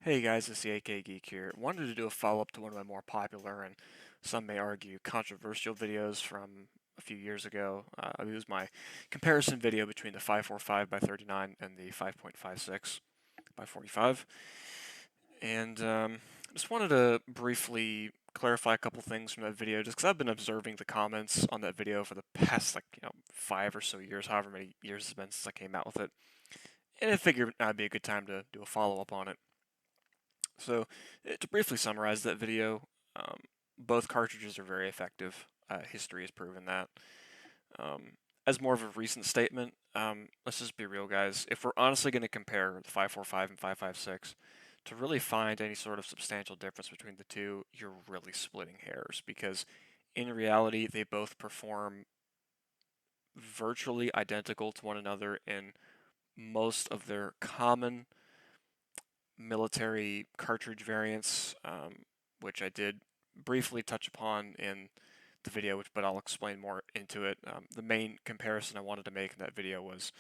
Hey guys, it's the AK Geek here. Wanted to do a follow-up to one of my more popular and some may argue controversial videos from a few years ago. It was my comparison video between the 545 by 39 and the 5.56 by 45. And just wanted to briefly clarify a couple things from that video, just because I've been observing the comments on that video for the past, 5 or so years, however many years it's been since I came out with it. And I figured it'd be a good time to do a follow-up on it. So, to briefly summarize that video, both cartridges are very effective. History has proven that. As more of a recent statement, let's just be real, guys. If we're honestly going to compare the 545 and 556, to really find any sort of substantial difference between the two, you're really splitting hairs because in reality, they both perform virtually identical to one another in most of their common military cartridge variants, which I did briefly touch upon in the video, but I'll explain more into it. The main comparison I wanted to make in that video was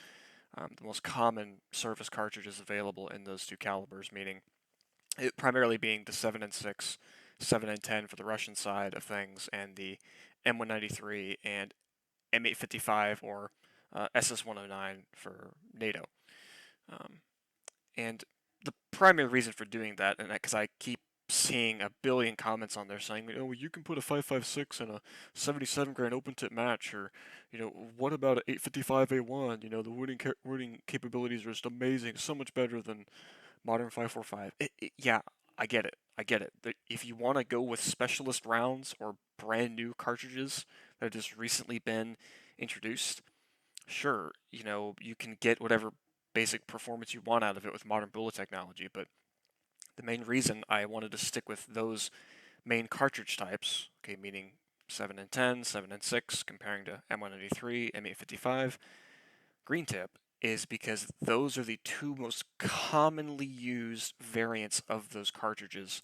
the most common service cartridges available in those two calibers, meaning it primarily being the 7 and 6, 7 and 10 for the Russian side of things, and the M193 and M855 or SS109 for NATO. Um, and the primary reason for doing that, and because I keep seeing a billion comments on there saying, oh, well, you can put a 5.56 in a 77 grain open tip match, or, what about an 855A1? The wooting capabilities are just amazing, so much better than modern 5.45. Yeah, I get it. I get it. If you want to go with specialist rounds or brand new cartridges that have just recently been introduced, sure, you can get whatever basic performance you want out of it with modern bullet technology, but the main reason I wanted to stick with those main cartridge types, okay, meaning 7 and 10, 7 and 6, comparing to M193, M855, green tip, is because those are the two most commonly used variants of those cartridges,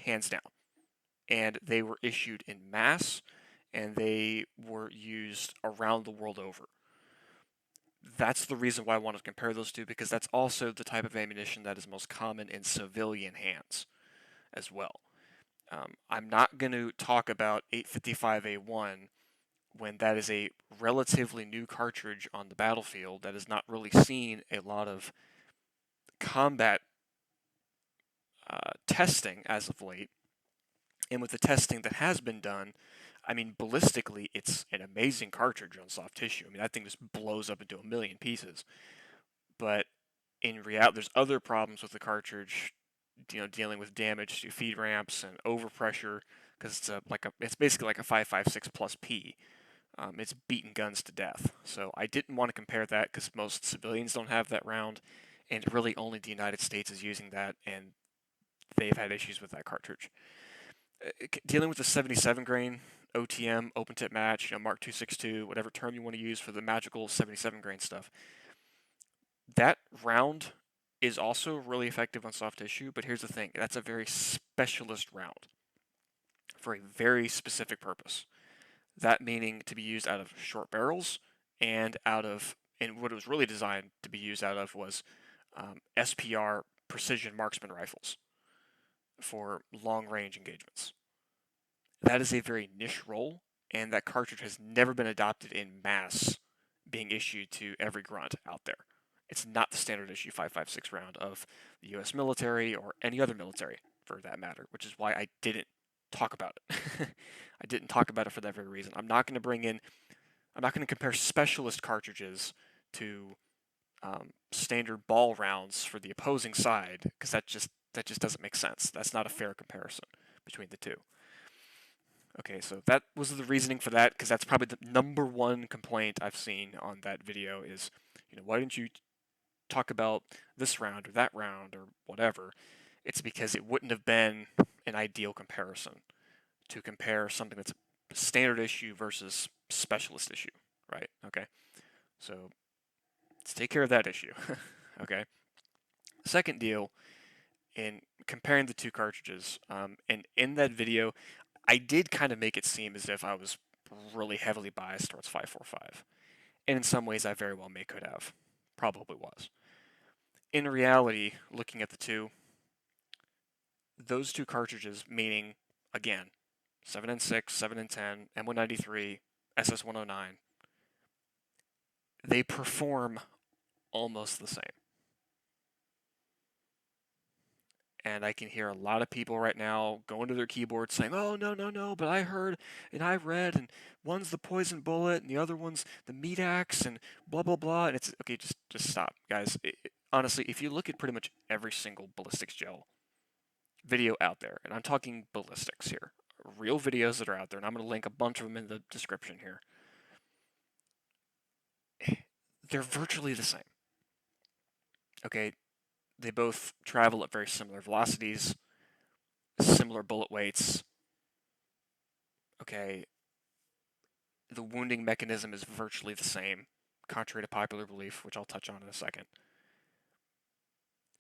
hands down. And they were issued in mass, and they were used around the world over. That's the reason why I wanted to compare those two, because that's also the type of ammunition that is most common in civilian hands as well. I'm not going to talk about 855A1 when that is a relatively new cartridge on the battlefield that has not really seen a lot of combat testing as of late. And with the testing that has been done, I mean, ballistically, it's an amazing cartridge on soft tissue. I mean, that thing just blows up into a million pieces. But in reality, there's other problems with the cartridge, dealing with damage to feed ramps and overpressure, because it's basically like a 5.56 plus P. It's beating guns to death. So I didn't want to compare that because most civilians don't have that round, and really only the United States is using that, and they've had issues with that cartridge. Dealing with the 77 grain OTM open tip match, Mark 262, whatever term you want to use for the magical 77 grain stuff, that round is also really effective on soft tissue, but here's the thing, that's a very specialist round for a very specific purpose. That meaning to be used out of short barrels and what it was really designed to be used out of was SPR precision marksman rifles for long range engagements. That is a very niche role, and that cartridge has never been adopted in mass being issued to every grunt out there. It's not the standard issue 5.56 round of the US military or any other military for that matter, which is why I didn't talk about it. I didn't talk about it for that very reason. I'm not going to compare specialist cartridges to standard ball rounds for the opposing side because that just doesn't make sense. That's not a fair comparison between the two. Okay, so that was the reasoning for that, because that's probably the number one complaint I've seen on that video is, why didn't you talk about this round or that round or whatever? It's because it wouldn't have been an ideal comparison to compare something that's a standard issue versus specialist issue, right? Okay, so let's take care of that issue. Okay, second deal in comparing the two cartridges, and in that video, I did kind of make it seem as if I was really heavily biased towards 545. And in some ways, I very well could have. Probably was. In reality, looking at the two, those two cartridges, meaning, again, 7N6, 7N10, M193, SS109, they perform almost the same. And I can hear a lot of people right now going to their keyboards saying, "Oh, no, no, no, but I heard and I read, and one's the poison bullet and the other one's the meat axe and blah blah blah." And it's okay, just stop, guys. Honestly, if you look at pretty much every single ballistics gel video out there, and I'm talking ballistics here, real videos that are out there, and I'm going to link a bunch of them in the description here. They're virtually the same. Okay, they both travel at very similar velocities, similar bullet weights. Okay, the wounding mechanism is virtually the same, contrary to popular belief, which I'll touch on in a second.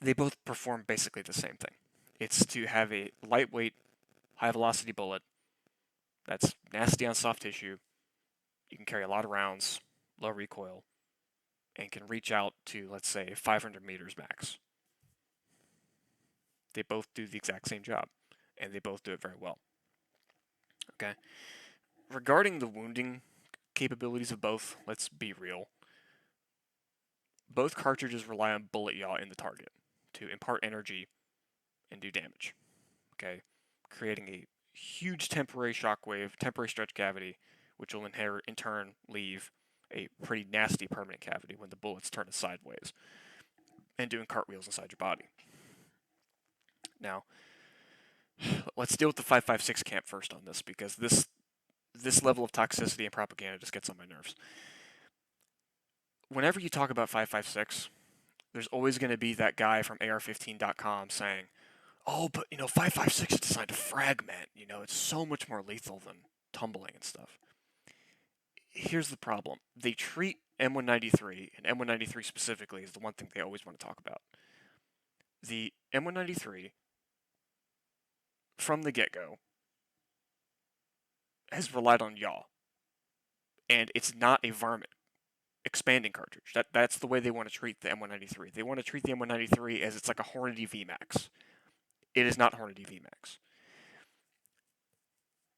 They both perform basically the same thing. It's to have a lightweight, high velocity bullet that's nasty on soft tissue. You can carry a lot of rounds, low recoil, and can reach out to, let's say, 500 meters max. They both do the exact same job, and they both do it very well. Okay. Regarding the wounding capabilities of both, let's be real. Both cartridges rely on bullet yaw in the target to impart energy and do damage. Okay, creating a huge temporary shockwave, temporary stretch cavity, which will in turn leave a pretty nasty permanent cavity when the bullets turn it sideways and doing cartwheels inside your body. Now, let's deal with the 5.56 camp first on this, because this level of toxicity and propaganda just gets on my nerves. Whenever you talk about 5.56, there's always going to be that guy from AR15.com saying, "Oh, but 5.56 is designed to fragment. It's so much more lethal than tumbling and stuff." Here's the problem: they treat M193, and M193 specifically is the one thing they always want to talk about. The M193, from the get-go, has relied on yaw, and it's not a varmint expanding cartridge. That's the way they want to treat the M193. They want to treat the M193 as it's like a Hornady VMAX. It is not Hornady VMAX.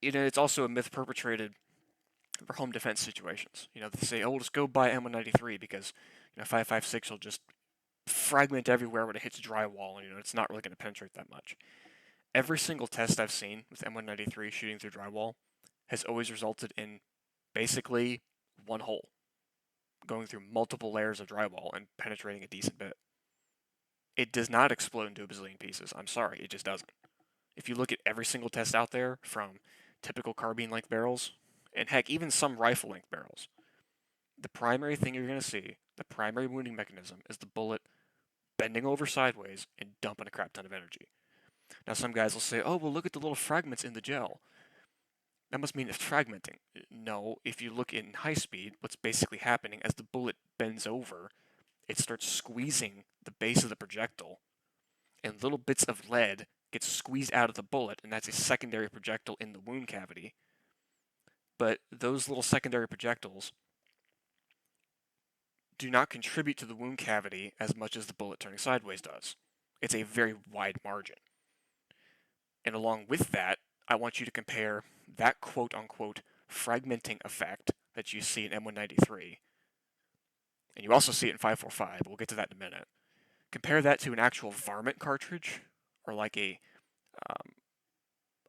It's also a myth perpetrated for home defense situations. They say, "Oh, just go buy M193 because 5.56 will just fragment everywhere when it hits drywall, and it's not really going to penetrate that much." Every single test I've seen with M193 shooting through drywall has always resulted in basically one hole, going through multiple layers of drywall and penetrating a decent bit. It does not explode into a bazillion pieces. I'm sorry, it just doesn't. If you look at every single test out there, from typical carbine length barrels, and heck, even some rifle length barrels, the primary thing you're going to see, the primary wounding mechanism, is the bullet bending over sideways and dumping a crap ton of energy. Now, some guys will say, "Oh, well, look at the little fragments in the gel. That must mean it's fragmenting." No, if you look in high speed, what's basically happening as the bullet bends over, it starts squeezing the base of the projectile, and little bits of lead get squeezed out of the bullet, and that's a secondary projectile in the wound cavity. But those little secondary projectiles do not contribute to the wound cavity as much as the bullet turning sideways does. It's a very wide margin. And along with that, I want you to compare that quote-unquote fragmenting effect that you see in M193, and you also see it in 5.45, we'll get to that in a minute. Compare that to an actual varmint cartridge, or like a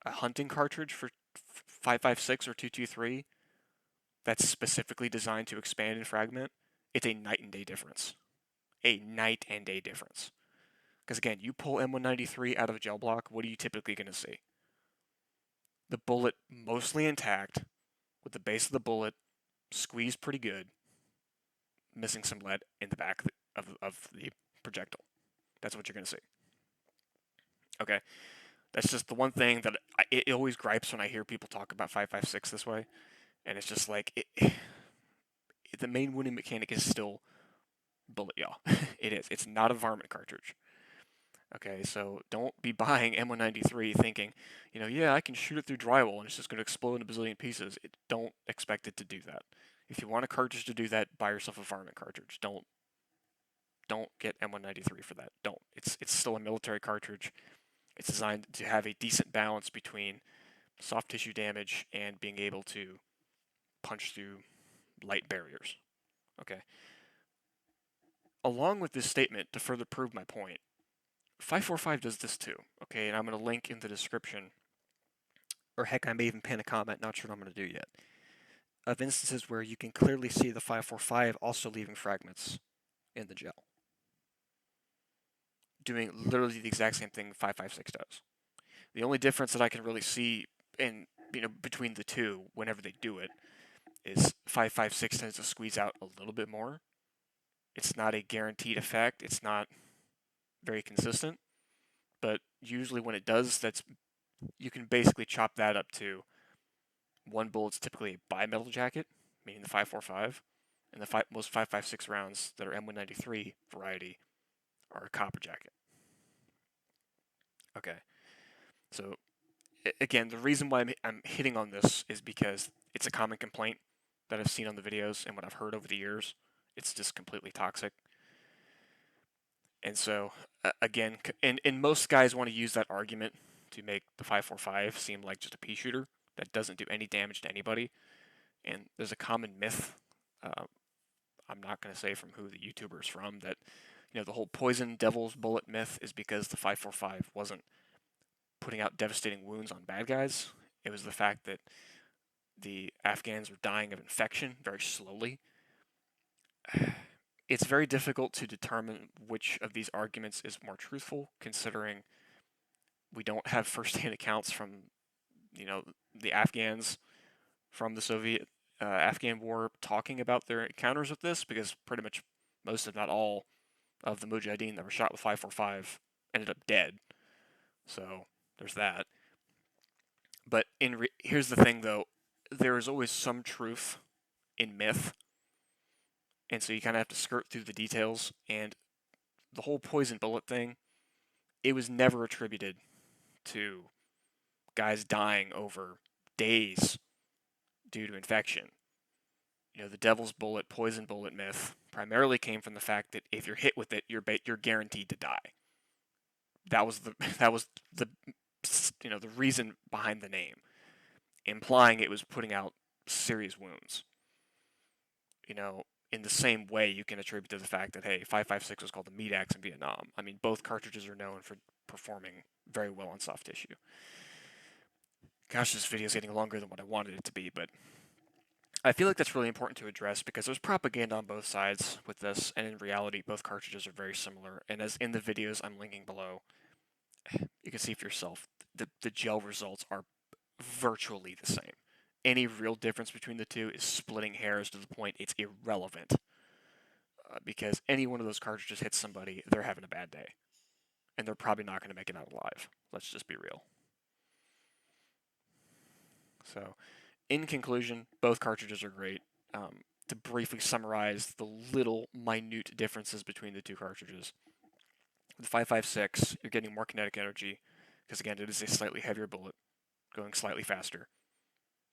hunting cartridge for 5.56 or 2.23 that's specifically designed to expand and fragment. It's a night and day difference. A night and day difference. Because again, you pull M193 out of a gel block, what are you typically going to see? The bullet mostly intact, with the base of the bullet squeezed pretty good, missing some lead in the back of the projectile. That's what you're going to see. Okay, that's just the one thing that it always gripes when I hear people talk about 5.56 this way, and it's just like the main wounding mechanic is still bullet yaw. It is. It's not a varmint cartridge. Okay, so don't be buying M193 thinking, yeah, I can shoot it through drywall and it's just going to explode in a bazillion pieces. Don't expect it to do that. If you want a cartridge to do that, buy yourself a varmint cartridge. Don't get M193 for that. Don't. It's still a military cartridge. It's designed to have a decent balance between soft tissue damage and being able to punch through light barriers. Okay. Along with this statement, to further prove my point, 545 does this too. Okay, and I'm going to link in the description, or heck, I may even pin a comment, not sure what I'm going to do yet, of instances where you can clearly see the 545 also leaving fragments in the gel, doing literally the exact same thing 556 does. The only difference that I can really see in between the two whenever they do it is 556 tends to squeeze out a little bit more. It's not a guaranteed effect. It's not very consistent, but usually when it does, you can basically chop that up to one bullet's typically a bimetal jacket, meaning the 545, and most 556 rounds that are M193 variety are a copper jacket. Okay, so again, the reason why I'm hitting on this is because it's a common complaint that I've seen on the videos and what I've heard over the years. It's just completely toxic. And so, again, and most guys want to use that argument to make the 545 seem like just a pea shooter that doesn't do any damage to anybody. And there's a common myth, I'm not going to say from who the YouTuber is from, that the whole poison devil's bullet myth is because the 545 wasn't putting out devastating wounds on bad guys. It was the fact that the Afghans were dying of infection very slowly. It's very difficult to determine which of these arguments is more truthful, considering we don't have first-hand accounts from, the Afghans from the Soviet Afghan War talking about their encounters with this, because pretty much most, if not all, of the Mujahideen that were shot with 545 ended up dead. So there's that. But here's the thing, though. There is always some truth in myth, and so you kind of have to skirt through the details. And the whole poison bullet thing, it was never attributed to guys dying over days due to infection. The devil's bullet, poison bullet myth primarily came from the fact that if you're hit with it, you're guaranteed to die. That was the that was the the reason behind the name, implying it was putting out serious wounds. In the same way, you can attribute to the fact that, hey, 556 was called the meat axe in Vietnam. I mean, both cartridges are known for performing very well on soft tissue. Gosh, this video is getting longer than what I wanted it to be, but I feel like that's really important to address because there's propaganda on both sides with this, and in reality, both cartridges are very similar. And as in the videos I'm linking below, you can see for yourself, the gel results are virtually the same. Any real difference between the two is splitting hairs to the point it's irrelevant. Because any one of those cartridges hits somebody, they're having a bad day. And they're probably not going to make it out alive. Let's just be real. So, in conclusion, both cartridges are great. To briefly summarize the little minute differences between the two cartridges. With 556, you're getting more kinetic energy, because again, it is a slightly heavier bullet, going slightly faster.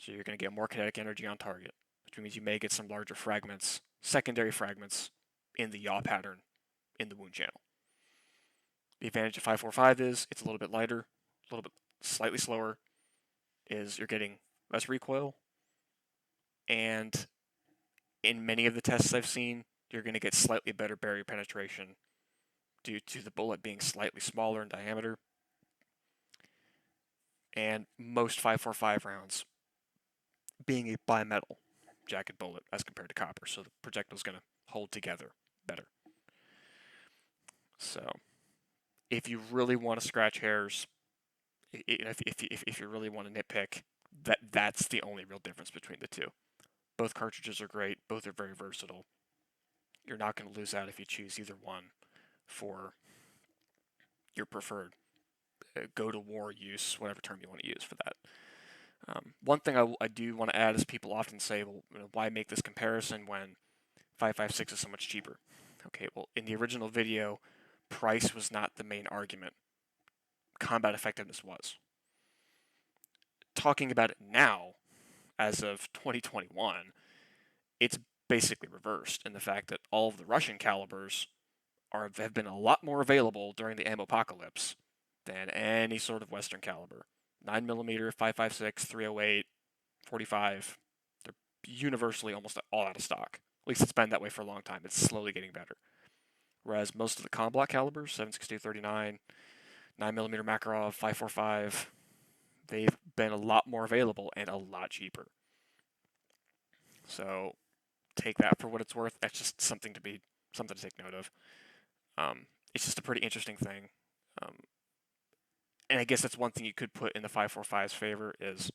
So you're going to get more kinetic energy on target, which means you may get some larger fragments, secondary fragments, in the yaw pattern in the wound channel. The advantage of 545 is it's a little bit lighter, a little bit slightly slower, is you're getting less recoil, and in many of the tests I've seen, you're going to get slightly better barrier penetration due to the bullet being slightly smaller in diameter. And most 545 rounds being a bimetal jacket bullet as compared to copper, so the projectile is going to hold together better. So, if you really want to scratch hairs, if you really want to nitpick, that's the only real difference between the two. Both cartridges are great. Both are very versatile. You're not going to lose out if you choose either one for your preferred go-to-war use, whatever term you want to use for that. One thing I do want to add is people often say, well, why make this comparison when 556 is so much cheaper? Okay, well, in the original video, price was not the main argument. Combat effectiveness was. Talking about it now, as of 2021, it's basically reversed in the fact that all of the Russian calibers have been a lot more available during the ammo apocalypse than any sort of Western caliber. 9mm, 5.56, 308, 45. They're universally almost all out of stock. At least it's been that way for a long time. It's slowly getting better. Whereas most of the combat calibers, 7.62, 39, 9mm Makarov, 5.45, they've been a lot more available and a lot cheaper. So take that for what it's worth. That's just something to take note of. It's just a pretty interesting thing. Um, and I guess that's one thing you could put in the 5.45's favor is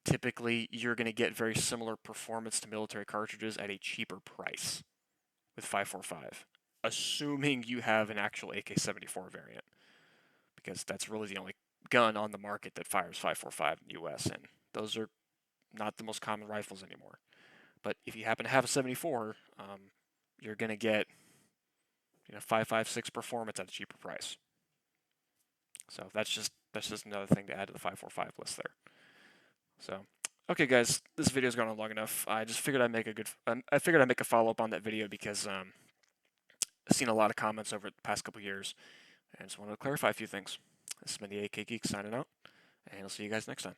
typically you're going to get very similar performance to military cartridges at a cheaper price with 5.45, assuming you have an actual AK-74 variant, because that's really the only gun on the market that fires 5.45 in the US, and those are not the most common rifles anymore. But if you happen to have a 74, you're going to get 5.56 performance at a cheaper price. So that's just another thing to add to the 5.45 list there. So, okay, guys, this video's gone on long enough. I just figured I'd make a follow up on that video because I've seen a lot of comments over the past couple years, and just wanted to clarify a few things. This has been the AK Geek signing out, and I'll see you guys next time.